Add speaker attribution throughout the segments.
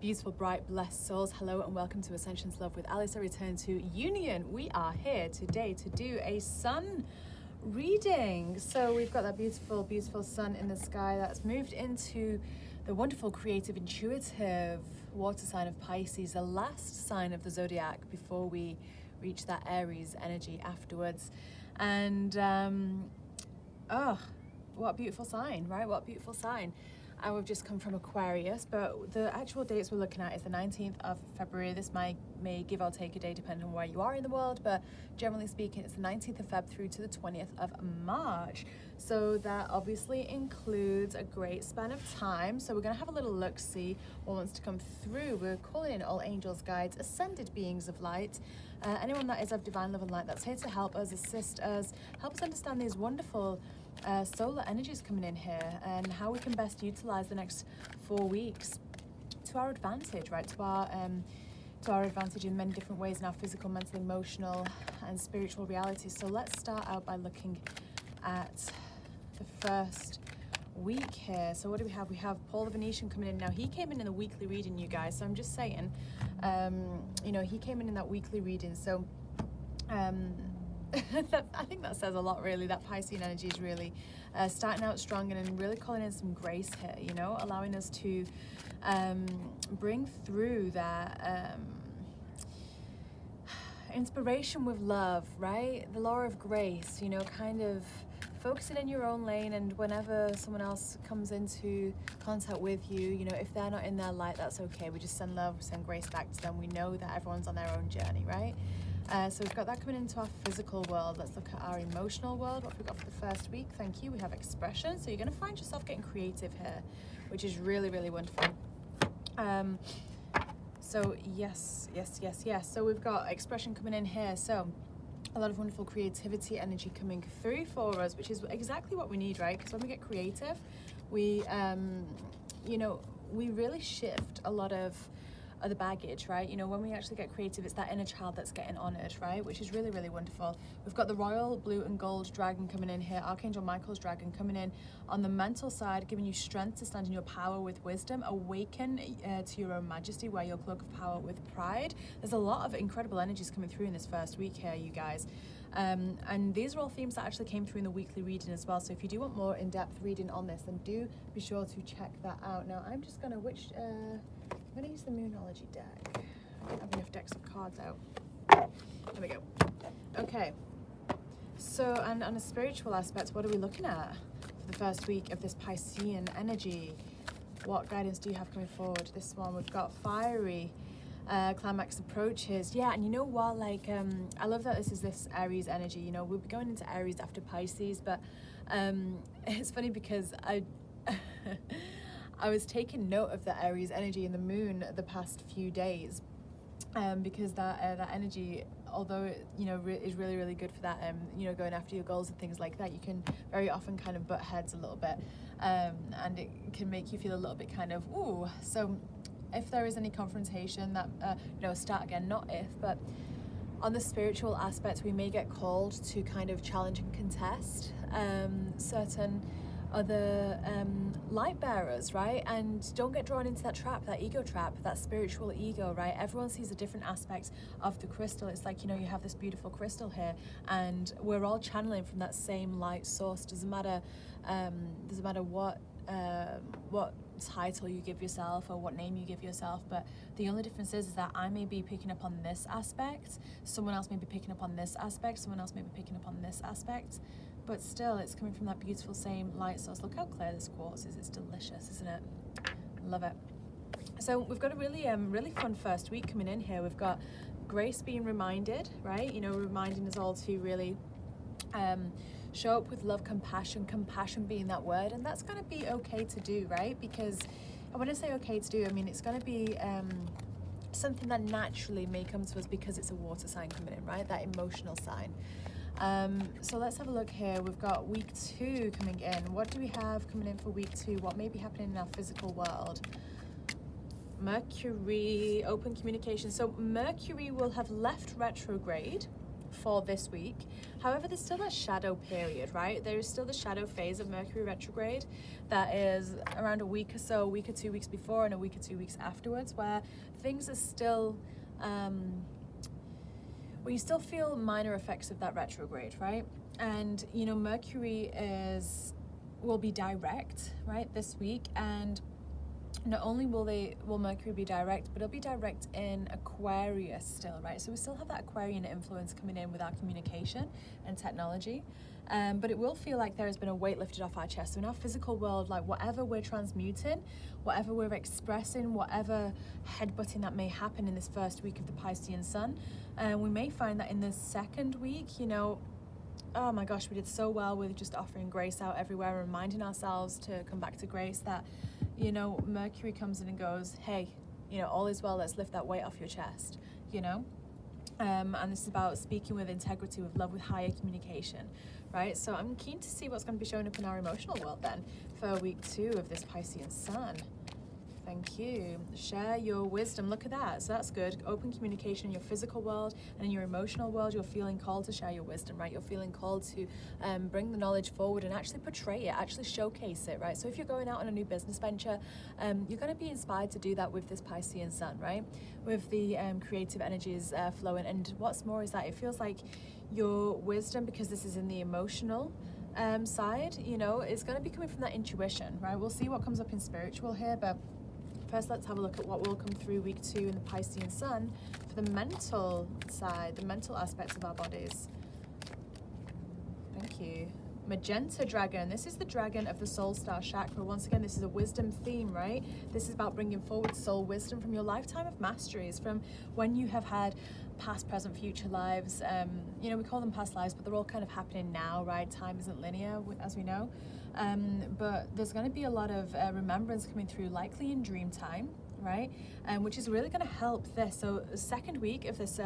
Speaker 1: Beautiful, bright, blessed souls, hello and welcome to Ascension's Love with Alice. I return to Union. We are here today to do a sun reading. So we've got that beautiful, beautiful sun in the sky that's moved into the wonderful, creative, intuitive water sign of Pisces, the last sign of the zodiac before we reach that Aries energy afterwards. And oh, what a beautiful sign, right? What a beautiful sign. And we've just come from Aquarius, but the actual dates we're looking at is the 19th of February. This may give or take a day depending on where you are in the world, but generally speaking, it's the 19th of Feb through to the 20th of March. So that obviously includes a great span of time. So we're going to have a little look, see what wants to come through. We're calling in all angels, guides, ascended beings of light, anyone that is of divine love and light that's here to help us, assist us, help us understand these wonderful solar energies coming in here and how we can best utilize the next 4 weeks to our advantage, right? To our advantage in many different ways in our physical, mental, emotional, and spiritual realities. So let's start out by looking at the first week here. So what do we have? We have Paul the Venetian coming in. Now he came in the weekly reading, you guys. So I'm just saying, you know, he came in that weekly reading. So I think that says a lot, really. That Piscean energy is really starting out strong and really calling in some grace here, you know, allowing us to bring through that inspiration with love, right? The law of grace, you know, kind of focusing in your own lane, and whenever someone else comes into contact with you, you know, if they're not in their light, that's okay. We just send love, we send grace back to them. We know that everyone's on their own journey, right? So we've got that coming into our physical world. Let's look at our emotional world. What have we got for the first week? Thank you. We have expression. So you're going to find yourself getting creative here, which is really, really wonderful. So yes. So we've got expression coming in here. So a lot of wonderful creativity energy coming through for us, which is exactly what we need, right? Because when we get creative, we, you know, we really shift a lot of the baggage, right? You know, when we actually get creative, it's that inner child that's getting honored, right? Which is really, really wonderful. We've got the royal blue and gold dragon coming in here, Archangel Michael's dragon coming in on the mental side, giving you strength to stand in your power with wisdom, awaken to your own majesty, wear your cloak of power with pride. There's a lot of incredible energies coming through in this first week here, you guys. And these are all themes that actually came through in the weekly reading as well. So if you do want more in-depth reading on this, then do be sure to check that out. Now, I'm just going to, I'm going to use the Moonology deck. I don't have enough decks of cards out. There we go. Okay. So, and on a spiritual aspect, what are we looking at for the first week of this Piscean energy? What guidance do you have coming forward? This one, we've got fiery climax approaches. Yeah, and you know what? Like, I love that this is this Aries energy. You know, we'll be going into Aries after Pisces, but it's funny because I was taking note of the Aries energy in the moon the past few days, because that energy, although it, you know, is really, really good for that, you know, going after your goals and things like that, you can very often kind of butt heads a little bit, and it can make you feel a little bit kind of, ooh. So if there is any confrontation that, you know, start again, not if, but on the spiritual aspect, we may get called to kind of challenge and contest certain other light bearers, right? And don't get drawn into that trap, that ego trap, that spiritual ego, right? Everyone sees a different aspect of the crystal. It's like, you know, you have this beautiful crystal here, and we're all channeling from that same light source. Doesn't matter what title you give yourself or what name you give yourself, but the only difference is that I may be picking up on this aspect, someone else may be picking up on this aspect, someone else may be picking up on this aspect. But still, it's coming from that beautiful same light source. Look how clear this quartz is. It's delicious, isn't it? Love it. So we've got a really, really fun first week coming in here. We've got grace being reminded, right? You know, reminding us all to really show up with love, compassion being that word. And that's going to be okay to do, right? Because when I say okay to do, I mean, it's going to be something that naturally may come to us because it's a water sign coming in, right? That emotional sign. So let's have a look here. We've got week 2 coming in. What do we have coming in for week 2? What may be happening in our physical world? Mercury, open communication. So Mercury will have left retrograde for this week. However, there's still that shadow period, right? There is still the shadow phase of Mercury retrograde that is around a week or so, a week or 2 weeks before and a week or 2 weeks afterwards, where things are still, where you still feel minor effects of that retrograde, right? And, you know, Mercury will be direct, right, this week, and not only will Mercury be direct, but it'll be direct in Aquarius still, right? So we still have that Aquarian influence coming in with our communication and technology. But it will feel like there has been a weight lifted off our chest. So in our physical world, like whatever we're transmuting, whatever we're expressing, whatever headbutting that may happen in this first week of the Piscean sun, we may find that in the second week, you know, oh my gosh, we did so well with just offering grace out everywhere, reminding ourselves to come back to grace, that, you know, Mercury comes in and goes, hey, you know, all is well, let's lift that weight off your chest, you know? And this is about speaking with integrity, with love, with higher communication, right? So I'm keen to see what's going to be showing up in our emotional world then for week 2 of this Piscean sun. Thank you. Share your wisdom. Look at that. So that's good. Open communication in your physical world, and in your emotional world, you're feeling called to share your wisdom, right? You're feeling called to bring the knowledge forward and actually portray it, actually showcase it, right? So if you're going out on a new business venture, you're going to be inspired to do that with this Piscean sun, right? With the creative energies flowing. And what's more is that it feels like your wisdom, because this is in the emotional side, you know, is going to be coming from that intuition, right? We'll see what comes up in spiritual here, but first, let's have a look at what will come through week 2 in the Piscean sun for the mental side, the mental aspects of our bodies. Thank you. Magenta dragon. This is the dragon of the soul star chakra. Once again, this is a wisdom theme, right? This is about bringing forward soul wisdom from your lifetime of masteries, from when you have had past, present, future lives. You know, we call them past lives, but they're all kind of happening now, right? Time isn't linear, as we know. But there's going to be a lot of remembrance coming through, likely in dream time, right? Which is really going to help this. So the second week of this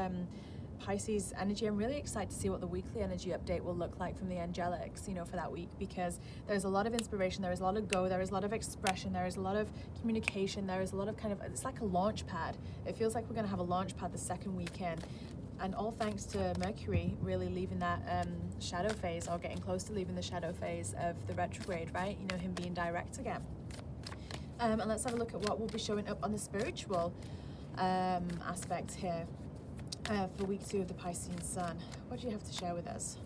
Speaker 1: Pisces energy, I'm really excited to see what the weekly energy update will look like from the angelics, you know, for that week, because there's a lot of inspiration, there is a lot of go, there is a lot of expression, there is a lot of communication, there is a lot of kind of, it's like a launch pad. It feels like we're going to have a launch pad the second weekend, and all thanks to Mercury really leaving that shadow phase, or getting close to leaving the shadow phase of the retrograde, right? You know, him being direct again. And let's have a look at what will be showing up on the spiritual aspect here. For week 2 of the Piscean sun. What do you have to share with us?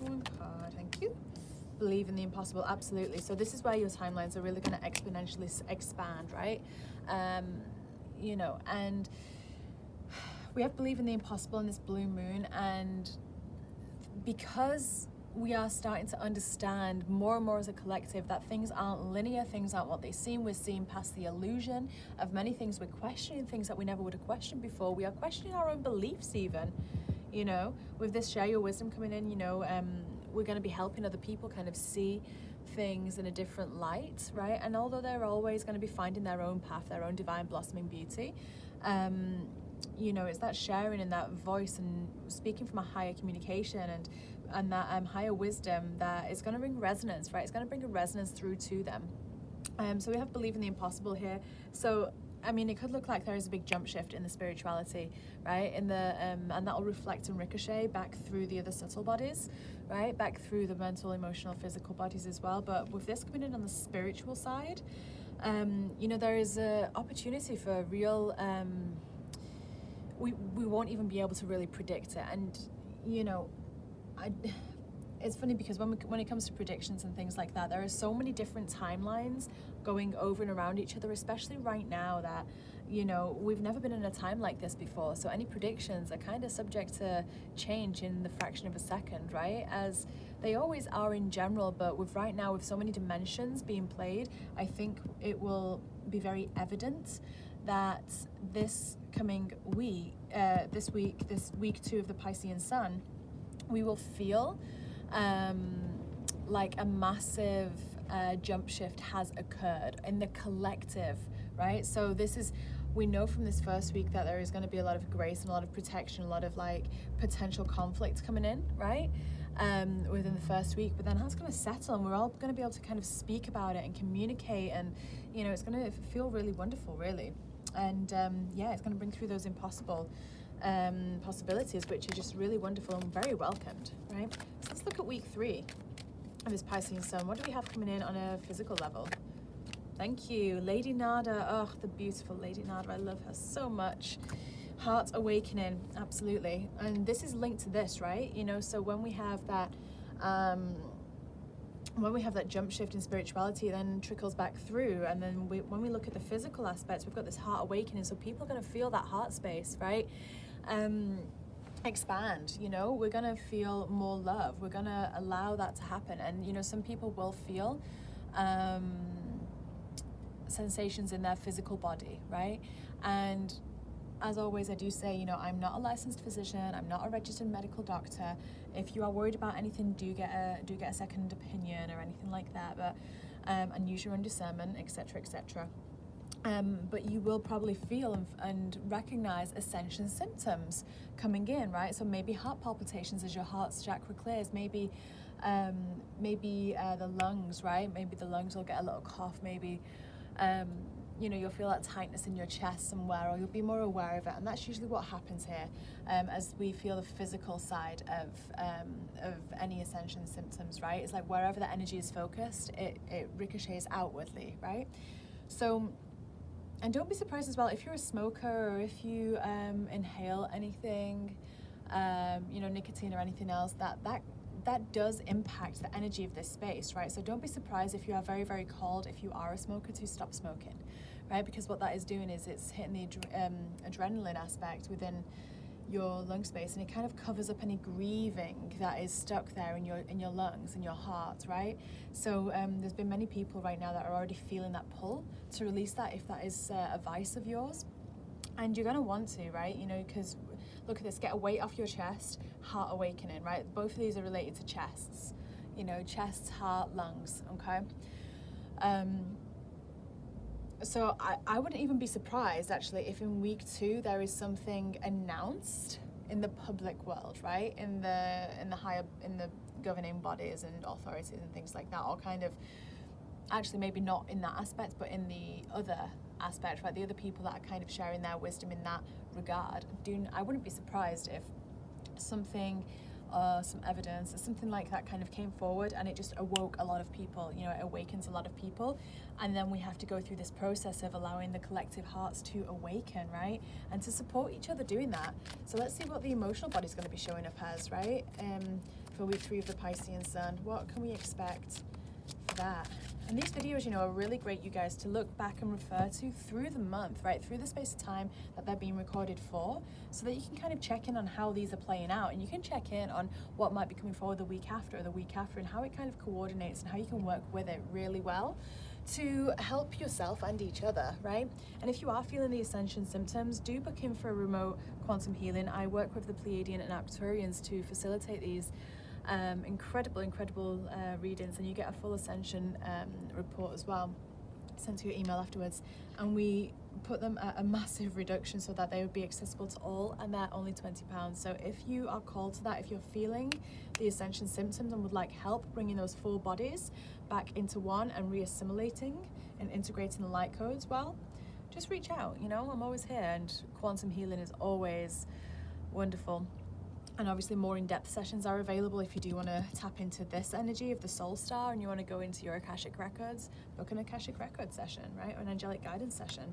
Speaker 1: One card, thank you. Believe in the impossible, absolutely. So this is where your timelines are really going to exponentially expand, right? You know, and we have believe in the impossible in this blue moon, and because we are starting to understand more and more as a collective that things aren't linear, things aren't what they seem. We're seeing past the illusion of many things. We're questioning things that we never would have questioned before. We are questioning our own beliefs even, you know, with this share your wisdom coming in, you know, we're going to be helping other people kind of see things in a different light, right? And although they're always going to be finding their own path, their own divine blossoming beauty, you know, it's that sharing and that voice and speaking from a higher communication and that higher wisdom that is going to bring resonance, right? It's going to bring a resonance through to them. So we have believe in the impossible here. So I mean, it could look like there is a big jump shift in the spirituality, right? In the and that will reflect and ricochet back through the other subtle bodies, right? Back through the mental, emotional, physical bodies as well. But with this coming in on the spiritual side, you know, there is an opportunity for real. We won't even be able to really predict it, and you know, it's funny because when it comes to predictions and things like that, there are so many different timelines going over and around each other, especially right now, that, you know, we've never been in a time like this before. So any predictions are kind of subject to change in the fraction of a second, right? As they always are in general, but with right now, with so many dimensions being played, I think it will be very evident that this coming week, this week 2 of the Piscean sun, we will feel like a massive jump shift has occurred in the collective, right? So this is, we know from this first week that there is going to be a lot of grace and a lot of protection, a lot of like potential conflict coming in, right? Within the first week, but then that's going to settle and we're all going to be able to kind of speak about it and communicate, and you know, it's going to feel really wonderful, really. And yeah, it's going to bring through those impossible possibilities, which are just really wonderful and very welcomed, right? So let's look at week 3 of this Piscean sun. What do we have coming in on a physical level? Thank you, Lady Nada. Oh, the beautiful Lady Nada. I love her so much. Heart awakening, absolutely. And this is linked to this, right? You know, so when we have that jump shift in spirituality, it then trickles back through. And then when we look at the physical aspects, we've got this heart awakening. So people are going to feel that heart space, right? Expand, you know, we're going to feel more love. We're going to allow that to happen. And, you know, some people will feel sensations in their physical body, right? And as always, I do say, you know, I'm not a licensed physician, I'm not a registered medical doctor. If you are worried about anything, do get a second opinion or anything like that, but and use your own discernment, etc., etc. But you will probably feel and recognize ascension symptoms coming in, right? So maybe heart palpitations as your heart's chakra clears, maybe the lungs, right? Maybe the lungs will get a little cough, maybe you know, you'll feel that tightness in your chest somewhere, or you'll be more aware of it. And that's usually what happens here as we feel the physical side of any ascension symptoms, right? It's like wherever the energy is focused, it ricochets outwardly, right? So, and don't be surprised as well if you're a smoker or if you inhale anything, you know, nicotine or anything else, that does impact the energy of this space, right? So don't be surprised if you are very, very cold, if you are a smoker, to stop smoking, right? Because what that is doing is it's hitting the adrenaline aspect within your lung space, and it kind of covers up any grieving that is stuck there in your lungs, in your heart, right? So there's been many people right now that are already feeling that pull to release that, if that is a vice of yours. And you're going to want to, right? You know, because look at this, get a weight off your chest, heart awakening, right? Both of these are related to chests, you know, chests, heart, lungs, okay? So I wouldn't even be surprised, actually, if in week 2 there is something announced in the public world, right? In the governing bodies and authorities and things like that, or kind of, actually maybe not in that aspect, but in the other aspect, right? The other people that are kind of sharing their wisdom in that regard. I wouldn't be surprised if something, some evidence or something like that kind of came forward, and it just awoke a lot of people, you know, it awakens a lot of people. And then we have to go through this process of allowing the collective hearts to awaken, right? And to support each other doing that. So let's see what the emotional body is going to be showing up as, right? For week 3 of the Piscean sun, what can we expect for that? And these videos, you know, are really great, you guys, to look back and refer to through the month, right? Through the space of time that they're being recorded for, so that you can kind of check in on how these are playing out. And you can check in on what might be coming forward the week after or the week after, and how it kind of coordinates and how you can work with it really well to help yourself and each other, right? And if you are feeling the ascension symptoms, do book in for a remote quantum healing. I work with the Pleiadian and Arcturians to facilitate these incredible readings, and you get a full ascension report as well sent to your email afterwards, and we put them at a massive reduction so that they would be accessible to all, and they're only £20. So if you are called to that, if you're feeling the ascension symptoms and would like help bringing those 4 bodies back into one and reassimilating and integrating the light codes, well, just reach out. You know, I'm always here, and quantum healing is always wonderful. And obviously more in-depth sessions are available if you do want to tap into this energy of the soul star and you want to go into your Akashic records, book an Akashic record session, right? Or an angelic guidance session.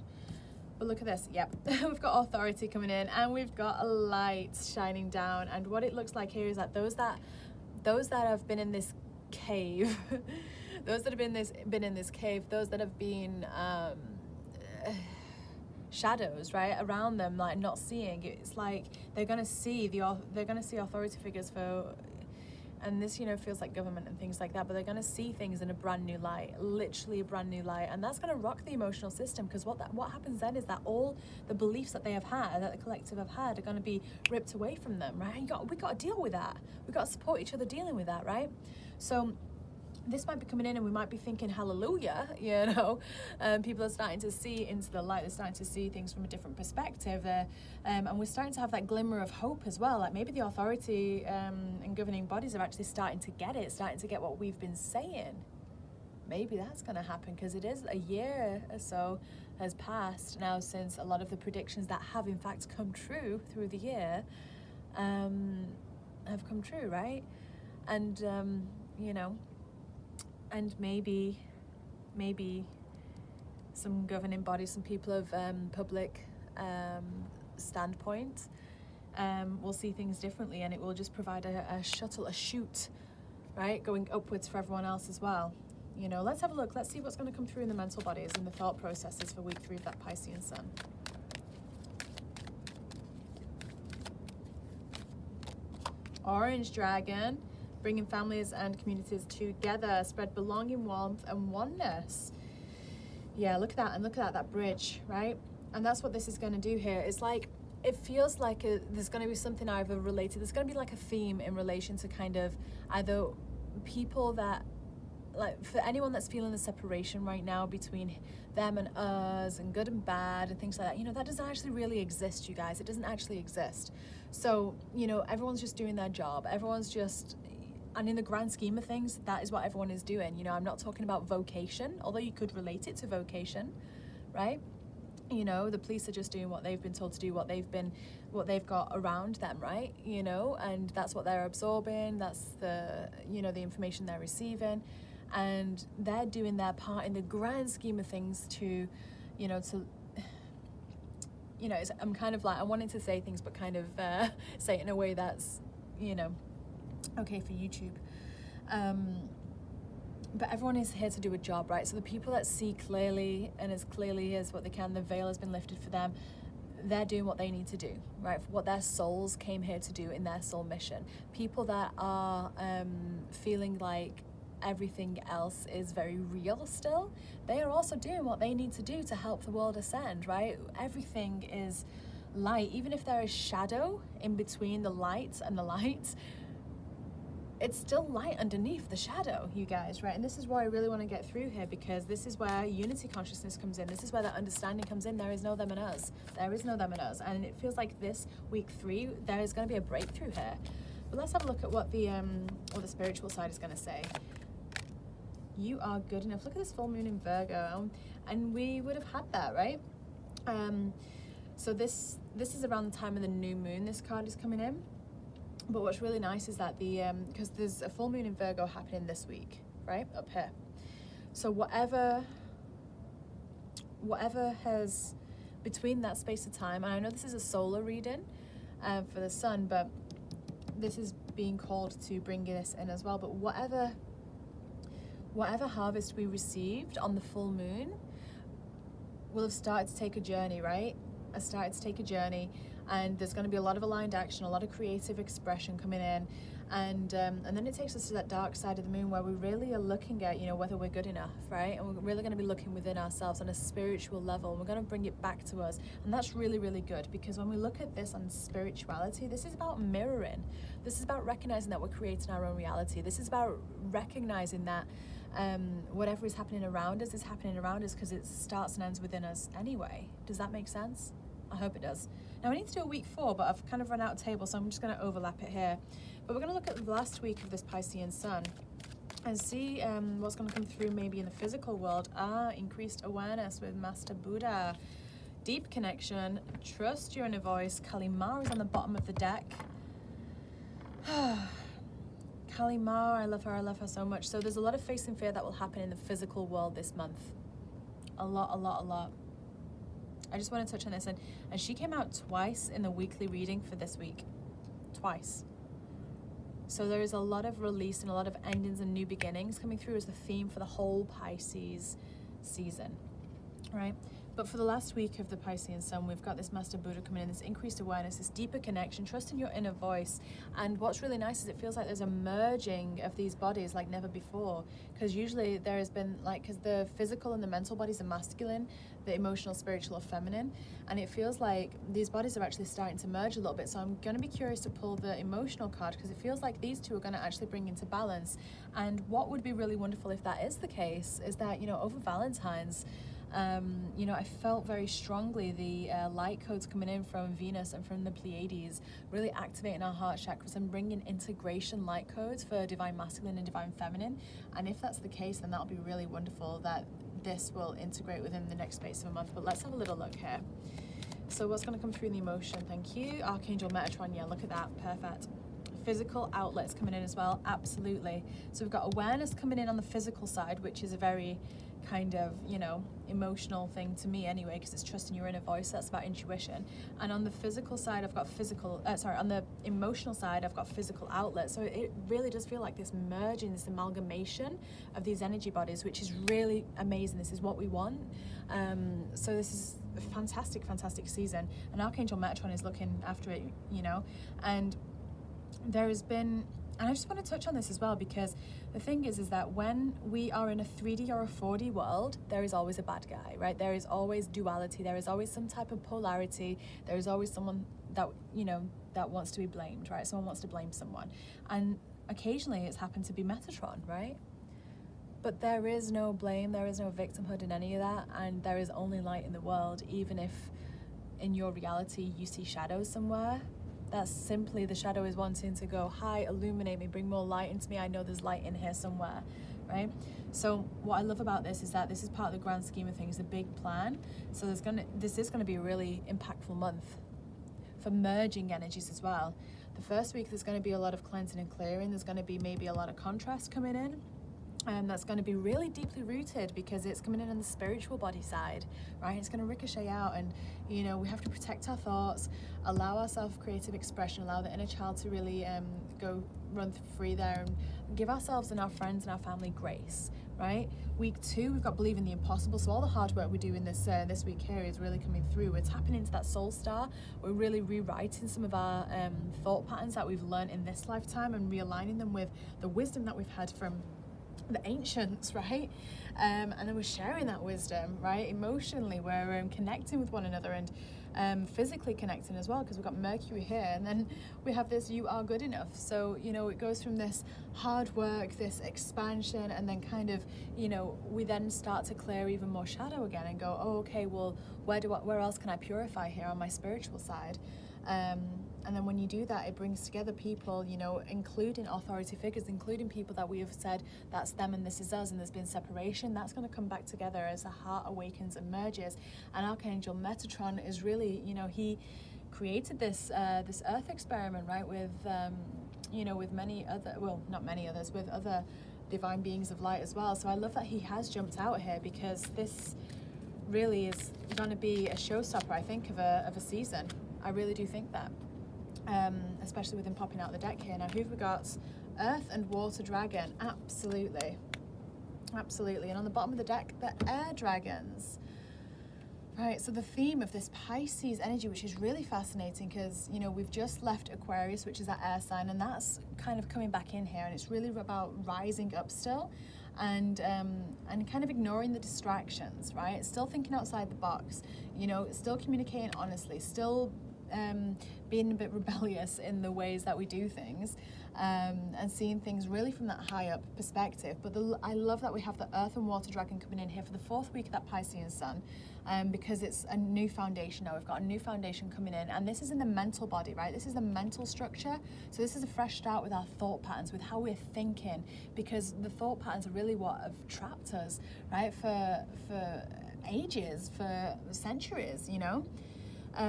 Speaker 1: But look at this, yep. We've got authority coming in, and we've got a light shining down. And what it looks like here is that those that have been in this cave, those that have been in this cave, those that have been shadows, right, around them, like not seeing, it's like they're gonna see authority figures for, and this, you know, feels like government and things like that, but they're gonna see things in a brand new light, literally a brand new light, and that's gonna rock the emotional system, because what happens then is that all the beliefs that they have had, that the collective have had, are gonna be ripped away from them, right? We got to deal with that. We got to support each other dealing with that, right? So this might be coming in, and we might be thinking hallelujah, you know. People are starting to see into the light, they're starting to see things from a different perspective, and we're starting to have that glimmer of hope as well. Like maybe the authority and governing bodies are actually starting to get what we've been saying. maybe that's going to happen, because it is a year or so has passed now since a lot of the predictions that have in fact come true through the year have come true, right? And you know, and maybe some governing bodies, some people of public standpoint will see things differently, and it will just provide a chute, right, going upwards for everyone else as well. You know, let's have a look. Let's see what's going to come through in the mental bodies and the thought processes for week 3 of that Piscean sun. Orange Dragon, bringing families and communities together, spread belonging, warmth, and oneness. Yeah, look at that, and look at that bridge, right? And that's what this is going to do here. It's like, it feels like there's going to be something either related, there's going to be like a theme in relation to kind of either people that, like, for anyone that's feeling the separation right now between them and us and good and bad and things like that, you know, that doesn't actually really exist, you guys. It doesn't actually exist. So, you know, everyone's just doing their job. Everyone's just, and in the grand scheme of things, that is what everyone is doing. You know, I'm not talking about vocation, although you could relate it to vocation, right? You know, the police are just doing what they've been told to do, what they've got around them, right? You know, and that's what they're absorbing. That's the, you know, the information they're receiving. And they're doing their part in the grand scheme of things to, you know, I'm kind of like, I'm wanting to say things, but kind of say it in a way that's, you know, okay for YouTube. But everyone is here to do a job, right? So the people that see clearly and as clearly as what they can, the veil has been lifted for them, they're doing what they need to do, right? For what their souls came here to do in their soul mission. People that are feeling like everything else is very real still, they are also doing what they need to do to help the world ascend, right? Everything is light. Even if there is shadow in between the light and the light, it's still light underneath the shadow, you guys, right? And this is why I really want to get through here, because this is where unity consciousness comes in. This is where that understanding comes in. There is no them and us. There is no them and us. And it feels like this week 3, there is going to be a breakthrough here. But let's have a look at what the spiritual side is going to say. You are good enough. Look at this full moon in Virgo, and we would have had that, right? So this is around the time of the new moon. This card is coming in. But what's really nice is that because there's a full moon in Virgo happening this week, right, up here. So whatever has between that space of time, and I know this is a solar reading for the sun, but this is being called to bring this in as well. But whatever harvest we received on the full moon will have started to take a journey, right? And there's going to be a lot of aligned action, a lot of creative expression coming in, and then it takes us to that dark side of the moon where we really are looking at, you know, whether we're good enough, right? And we're really going to be looking within ourselves on a spiritual level, and we're going to bring it back to us. And that's really, really good, because when we look at this on spirituality, this is about mirroring. This is about recognizing that we're creating our own reality. This is about recognizing that whatever is happening around us because it starts and ends within us anyway. Does that make sense? I hope it does. Now I need to do a week 4, but I've kind of run out of table, so I'm just going to overlap it here. But we're going to look at the last week of this Piscean sun and see what's going to come through maybe in the physical world. Increased awareness with Master Buddha. Deep connection. Trust your inner voice. Kalimar is on the bottom of the deck. Kalimar, I love her so much. So there's a lot of facing fear that will happen in the physical world this month. A lot. I just want to touch on this, and she came out twice in the weekly reading for this week. Twice. So there is a lot of release and a lot of endings and new beginnings coming through as the theme for the whole Pisces season, right? But for the last week of the Piscean sun, we've got this Master Buddha coming in, this increased awareness, this deeper connection, trust in your inner voice. And what's really nice is it feels like there's a merging of these bodies like never before. Because usually there has been, like, because the physical and the mental bodies are masculine, the emotional, spiritual are feminine. And it feels like these bodies are actually starting to merge a little bit. So I'm going to be curious to pull the emotional card, because it feels like these two are going to actually bring into balance. And what would be really wonderful if that is the case is that, you know, over Valentine's, You know, I felt very strongly the light codes coming in from Venus and from the Pleiades, really activating our heart chakras and bringing integration light codes for divine masculine and divine feminine. And if that's the case, then that'll be really wonderful that this will integrate within the next space of a month. But let's have a little look here. So what's going to come through in the emotion? Thank you. Archangel Metatron, yeah, look at that, perfect. Physical outlets coming in as well, absolutely. So we've got awareness coming in on the physical side, which is a very kind of, you know, emotional thing to me anyway, because it's trusting your inner voice. That's about intuition. And on the physical side, I've got on the emotional side, I've got physical outlets. So it really does feel like this merging, this amalgamation of these energy bodies, which is really amazing. This is what we want. So this is a fantastic, fantastic season. And Archangel Metatron is looking after it, you know, and there has been, and I just want to touch on this as well, because the thing is that when we are in a 3D or a 4D world, there is always a bad guy, right? There is always duality. There is always some type of polarity. There is always someone that, you know, that wants to be blamed, right? Someone wants to blame someone. And occasionally it's happened to be Metatron, right? But there is no blame, there is no victimhood in any of that, and there is only light in the world, even if in your reality you see shadows somewhere. That's simply the shadow is wanting to go, hi, illuminate me, bring more light into me. I know there's light in here somewhere, right? So what I love about this is that this is part of the grand scheme of things, the big plan. So this is gonna be a really impactful month for merging energies as well. The first week there's gonna be a lot of cleansing and clearing. There's gonna be maybe a lot of contrast coming in. And that's going to be really deeply rooted because it's coming in on the spiritual body side, right? It's going to ricochet out, and you know, we have to protect our thoughts, allow ourselves creative expression, allow the inner child to really go run free there, and give ourselves and our friends and our family grace, right? Week 2, we've got believe in the impossible. So all the hard work we do in this week here is really coming through. We're tapping into that soul star. We're really rewriting some of our thought patterns that we've learned in this lifetime and realigning them with the wisdom that we've had from the ancients, right? And then we're sharing that wisdom, right? Emotionally, we're connecting with one another, and physically connecting as well, because we've got Mercury here, and then we have this you are good enough. So, you know, it goes from this hard work, this expansion, and then kind of, you know, we then start to clear even more shadow again and go, oh, okay, well, where else can I purify here on my spiritual side? And then when you do that, it brings together people, you know, including authority figures, including people that we have said that's them and this is us, and there's been separation. That's going to come back together as the heart awakens and merges. And Archangel Metatron is really, you know, he created this this Earth experiment, right, with, you know, with many other, well, not many others, with other divine beings of light as well. So I love that he has jumped out here, because this really is going to be a showstopper, I think, of a season. I really do think that. Especially with him popping out the deck here. Now, who've we got? Earth and Water Dragon. Absolutely. Absolutely. And on the bottom of the deck, the Air Dragons. Right, so the theme of this Pisces energy, which is really fascinating, because, you know, we've just left Aquarius, which is that air sign, and that's kind of coming back in here, and it's really about rising up still, and kind of ignoring the distractions, right? Still thinking outside the box, you know, still communicating honestly, still being a bit rebellious in the ways that we do things, and seeing things really from that high up perspective. But I love that we have the Earth and Water Dragon coming in here for the 4th week of that Piscean Sun, because it's a new foundation now. We've got a new foundation coming in, and this is in the mental body, right? This is the mental structure. So this is a fresh start with our thought patterns, with how we're thinking, because the thought patterns are really what have trapped us, right, for ages, for centuries, you know.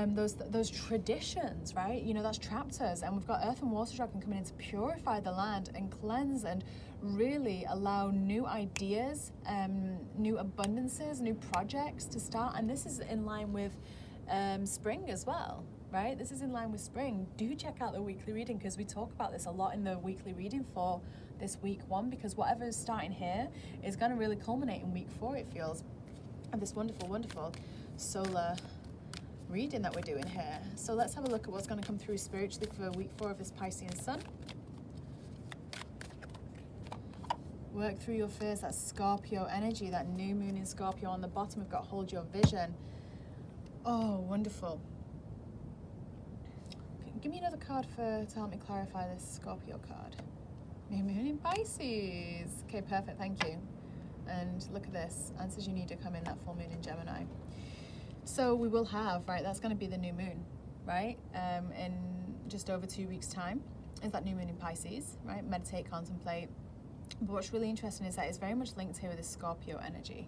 Speaker 1: Those traditions, right? You know, that's trapped us. And we've got Earth and Water Dragon coming in to purify the land and cleanse and really allow new ideas, new abundances, new projects to start. And this is in line with spring as well, right? This is in line with spring. Do check out the weekly reading, because we talk about this a lot in the weekly reading for this week 1, because whatever is starting here is going to really culminate in week 4, it feels. And this wonderful, wonderful solar reading that we're doing here. So let's have a look at what's going to come through spiritually for week 4 of this Piscean Sun. Work through your fears, that Scorpio energy, that new moon in Scorpio. On the bottom we've got hold your vision. Oh, wonderful. Give me another card to help me clarify this Scorpio card. New moon in Pisces. Okay, perfect, thank you. And look at this, answers you need to come in that full moon in Gemini. So we will have, right, that's going to be the new moon, right, in just over 2 weeks time is that new moon in Pisces, right? Meditate, contemplate. But what's really interesting is that it's very much linked here with the Scorpio energy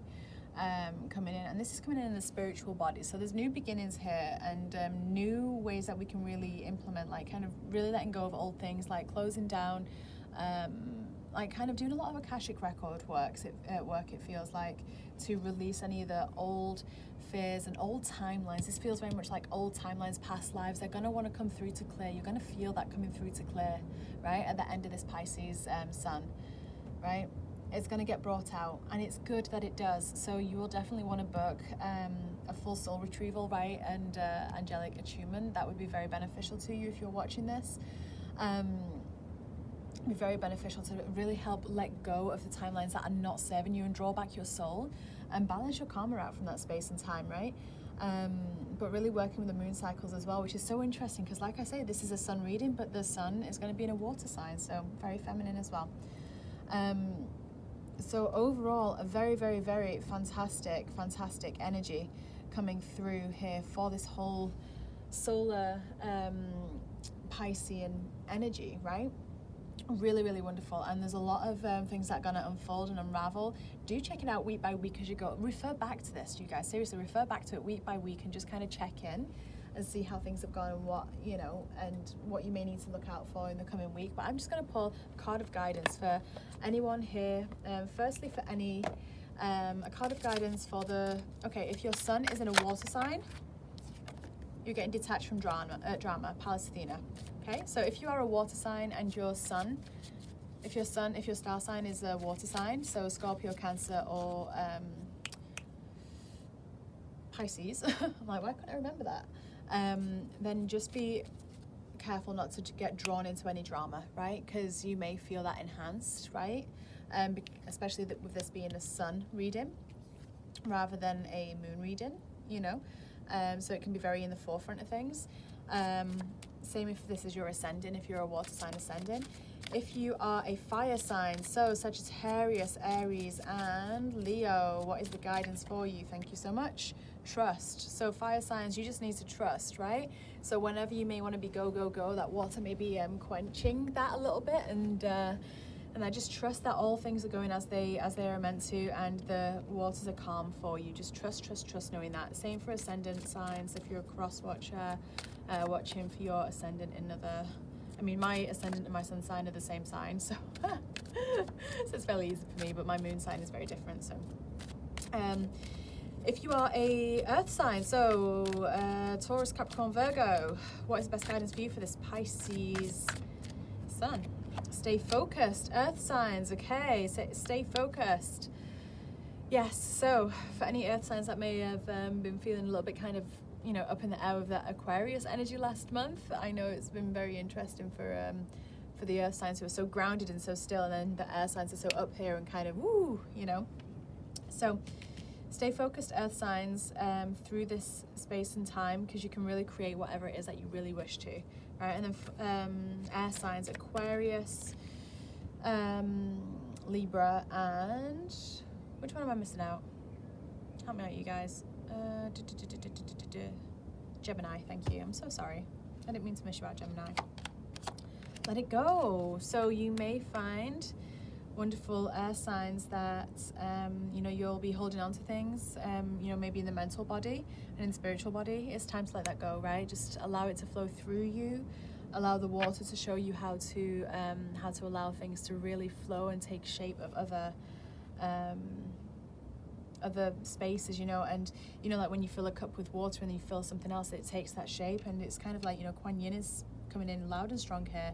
Speaker 1: coming in, and this is coming in the spiritual body. So there's new beginnings here, and new ways that we can really implement, like kind of really letting go of old things, like closing down, like kind of doing a lot of Akashic record work. It feels like, to release any of the old fears and old timelines. This feels very much like old timelines, past lives. They're going to want to come through to clear. You're going to feel that coming through to clear, right, at the end of this Pisces sun, right? It's going to get brought out, and it's good that it does. So you will definitely want to book a full soul retrieval, right, and angelic attunement. That would be very beneficial to you if you're watching this. Be very beneficial to really help let go of the timelines that are not serving you and draw back your soul and balance your karma out from that space and time, right? But really working with the moon cycles as well, which is so interesting because, like I say, this is a sun reading, but the sun is going to be in a water sign, so very feminine as well. So overall, a very, very, very fantastic energy coming through here for this whole solar Piscean energy, right? Really, really wonderful. And there's a lot of things that are going to unfold and unravel. Do check it out week by week as you go. Refer back to this, you guys. Seriously, refer back to it week by week and just kind of check in and see how things have gone and what, you know, and what you may need to look out for in the coming week. But I'm just going to pull a card of guidance for anyone here. Firstly, for any, a card of guidance for the, okay, if your sun is in a water sign, you're getting detached from drama, Pallas Athena. Okay, so if you are a water sign and your sun, if your star sign is a water sign, so Scorpio, Cancer, or Pisces, I'm like, why couldn't I remember that? Then just be careful not to get drawn into any drama, right? Because you may feel that enhanced, right? Especially with this being a sun reading rather than a moon reading, you know? So it can be very in the forefront of things. Same if this is your ascendant, if you're a water sign ascendant. If you are a fire sign, so Sagittarius, Aries, and Leo, what is the guidance for you? Thank you so much. Trust. So fire signs, you just need to trust, right? So whenever you may want to be go, go, go, that water may be quenching that a little bit, and I just trust that all things are going as they are meant to, and the waters are calm for you. Just trust, knowing that. Same for ascendant signs. If you're a cross watcher, watching for your ascendant in another. I mean, my ascendant and my sun sign are the same sign, so so it's fairly easy for me. But my moon sign is very different. So, if you are a earth sign, so Taurus, Capricorn, Virgo, what is the best guidance for you for this Pisces sun? Stay focused, earth signs. Okay, so stay focused. Yes, so for any earth signs that may have been feeling a little bit kind of, you know, up in the air with that Aquarius energy last month, I know it's been very interesting for the earth signs who are so grounded and so still, and then the air signs are so up here and kind of woo, you know. So stay focused, earth signs, through this space and time, because you can really create whatever it is that you really wish to. Right, and then air signs, Aquarius, Libra, and which one am I missing out? Help me out, you guys. Gemini, thank you. I'm so sorry. I didn't mean to miss you out, Gemini. Let it go. So you may find wonderful air signs that, you know, you'll be holding on to things, you know, maybe in the mental body and in the spiritual body. It's time to let that go, right? Just allow it to flow through you. Allow the water to show you how to allow things to really flow and take shape of other spaces, you know. And, you know, like when you fill a cup with water and then you fill something else, it takes that shape. And it's kind of like, you know, Kuan Yin is coming in loud and strong here.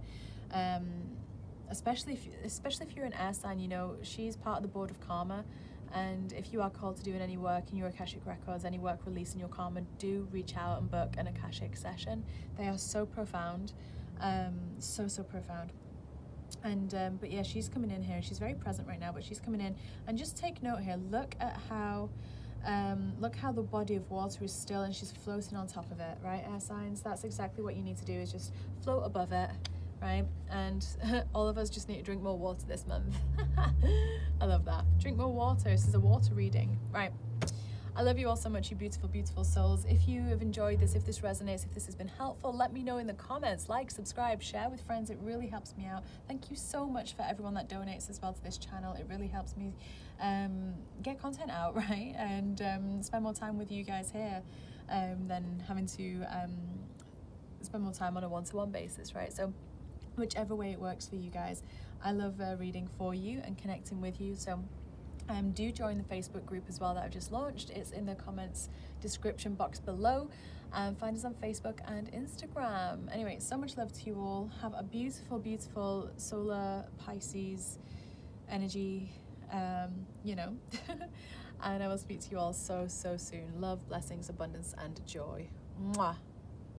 Speaker 1: Especially if you're an air sign, you know, she's part of the board of karma, and if you are called to doing any work in your Akashic records, any work releasing your karma, do reach out and book an Akashic session. They are so profound, so profound. And but yeah, she's coming in here, and she's very present right now, but she's coming in. And just take note here, look how the body of water is still, and she's floating on top of it, right, air signs? That's exactly what you need to do, is just float above it. right? And all of us just need to drink more water this month. I love that. Drink more water. This is a water reading, right? I love you all so much, you beautiful, beautiful souls. If you have enjoyed this, if this resonates, if this has been helpful, let me know in the comments. Like, subscribe, share with friends. It really helps me out. Thank you so much for everyone that donates as well to this channel. It really helps me get content out, right? And spend more time with you guys here than having to spend more time on a one-to-one basis, right? So whichever way it works for you guys, I love reading for you and connecting with you. So do join the Facebook group as well that I've just launched. It's in the comments description box below. Find us on Facebook and Instagram. Anyway, so much love to you all. Have a beautiful, beautiful solar Pisces energy, you know. And I will speak to you all so, so soon. Love, blessings, abundance, and joy. Mwah.